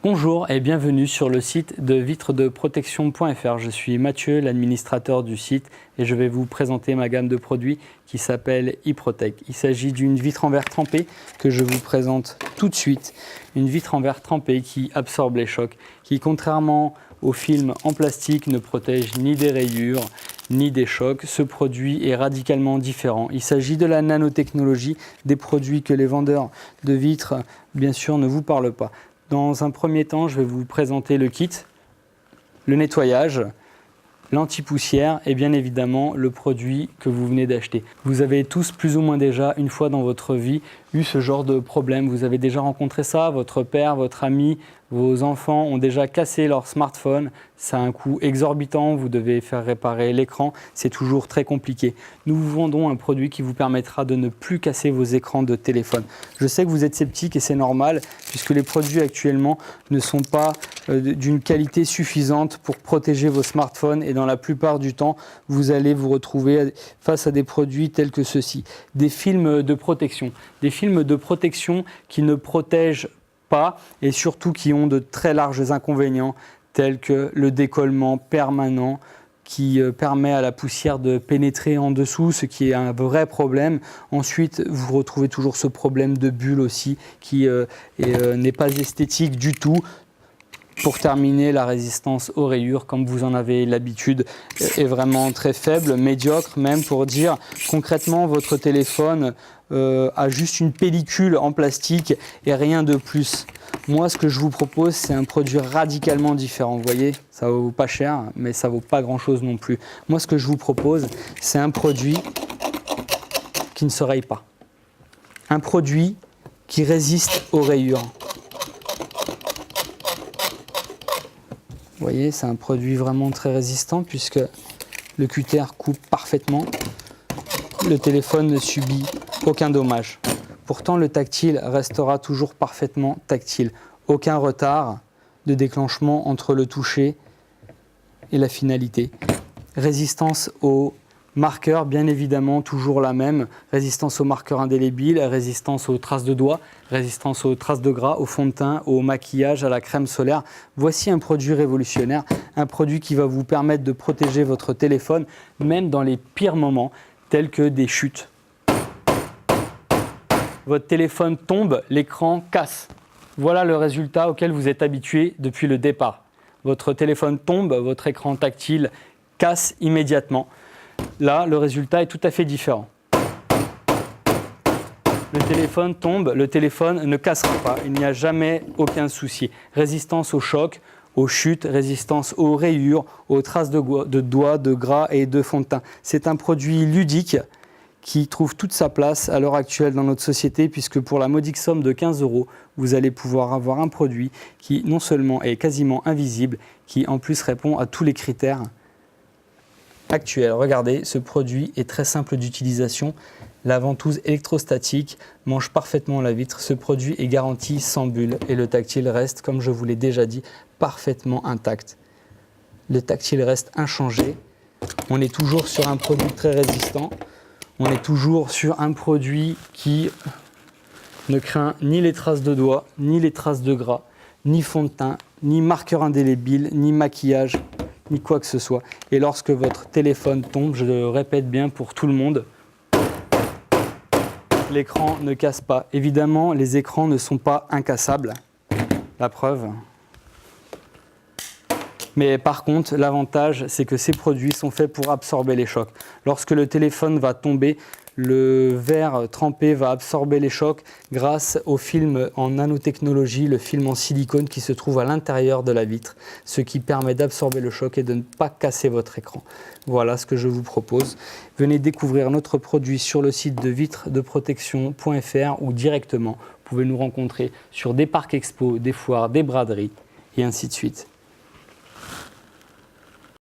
Bonjour et bienvenue sur le site de vitresdeprotection.fr. Je suis Mathieu, l'administrateur du site, et je vais vous présenter ma gamme de produits qui s'appelle iProtec. Il s'agit d'une vitre en verre trempé que je vous présente tout de suite. Une vitre en verre trempé qui absorbe les chocs, qui contrairement aux films en plastique ne protège ni des rayures ni des chocs. Ce produit est radicalement différent. Il s'agit de la nanotechnologie, des produits que les vendeurs de vitres bien sûr ne vous parlent pas. Dans un premier temps, je vais vous présenter le kit, le nettoyage, l'anti-poussière et bien évidemment le produit que vous venez d'acheter. Vous avez tous plus ou moins déjà une fois dans votre vie eu ce genre de problème. Vous avez déjà rencontré ça, votre père, votre ami, vos enfants ont déjà cassé leur smartphone. Ça a un coût exorbitant, vous devez faire réparer l'écran, c'est toujours très compliqué. Nous vous vendons un produit qui vous permettra de ne plus casser vos écrans de téléphone. Je sais que vous êtes sceptique et c'est normal puisque les produits actuellement ne sont pas d'une qualité suffisante pour protéger vos smartphones et dans la plupart du temps, vous allez vous retrouver face à des produits tels que ceux-ci. Des films de protection. Des films de protection qui ne protègent pas et surtout qui ont de très larges inconvénients tels que le décollement permanent qui permet à la poussière de pénétrer en dessous, ce qui est un vrai problème. Ensuite, vous retrouvez toujours ce problème de bulle aussi qui n'est pas esthétique du tout. Pour terminer, la résistance aux rayures, comme vous en avez l'habitude, est vraiment très faible, médiocre même pour dire concrètement votre téléphone a juste une pellicule en plastique et rien de plus. Moi, ce que je vous propose, c'est un produit radicalement différent. Vous voyez, ça vaut pas cher, mais ça vaut pas grand-chose non plus. Moi, ce que je vous propose, c'est un produit qui ne se raye pas. Un produit qui résiste aux rayures. Vous voyez, c'est un produit vraiment très résistant puisque le cutter coupe parfaitement. Le téléphone ne subit aucun dommage. Pourtant, le tactile restera toujours parfaitement tactile. Aucun retard de déclenchement entre le toucher et la finalité. Résistance aux marqueurs, bien évidemment, toujours la même. Résistance aux marqueurs indélébiles, résistance aux traces de doigts, résistance aux traces de gras, au fond de teint, au maquillage, à la crème solaire. Voici un produit révolutionnaire, un produit qui va vous permettre de protéger votre téléphone, même dans les pires moments, tels que des chutes. Votre téléphone tombe, l'écran casse. Voilà le résultat auquel vous êtes habitué depuis le départ. Votre téléphone tombe, votre écran tactile casse immédiatement. Là, le résultat est tout à fait différent. Le téléphone tombe, le téléphone ne cassera pas. Il n'y a jamais aucun souci. Résistance aux chocs, aux chutes, résistance aux rayures, aux traces de doigts, de gras et de fond de teint. C'est un produit ludique qui trouve toute sa place à l'heure actuelle dans notre société puisque pour la modique somme de 15 €, vous allez pouvoir avoir un produit qui non seulement est quasiment invisible, qui en plus répond à tous les critères actuels. Regardez, ce produit est très simple d'utilisation. La ventouse électrostatique mange parfaitement la vitre. Ce produit est garanti sans bulle et le tactile reste, comme je vous l'ai déjà dit, parfaitement intact. Le tactile reste inchangé. On est toujours sur un produit très résistant. On est toujours sur un produit qui ne craint ni les traces de doigts, ni les traces de gras, ni fond de teint, ni marqueur indélébile, ni maquillage, ni quoi que ce soit. Et lorsque votre téléphone tombe, je le répète bien pour tout le monde, l'écran ne casse pas. Évidemment, les écrans ne sont pas incassables. La preuve. Mais par contre, l'avantage, c'est que ces produits sont faits pour absorber les chocs. Lorsque le téléphone va tomber, le verre trempé va absorber les chocs grâce au film en nanotechnologie, le film en silicone qui se trouve à l'intérieur de la vitre, ce qui permet d'absorber le choc et de ne pas casser votre écran. Voilà ce que je vous propose. Venez découvrir notre produit sur le site de vitresdeprotection.fr ou directement, vous pouvez nous rencontrer sur des parcs expo, des foires, des braderies et ainsi de suite.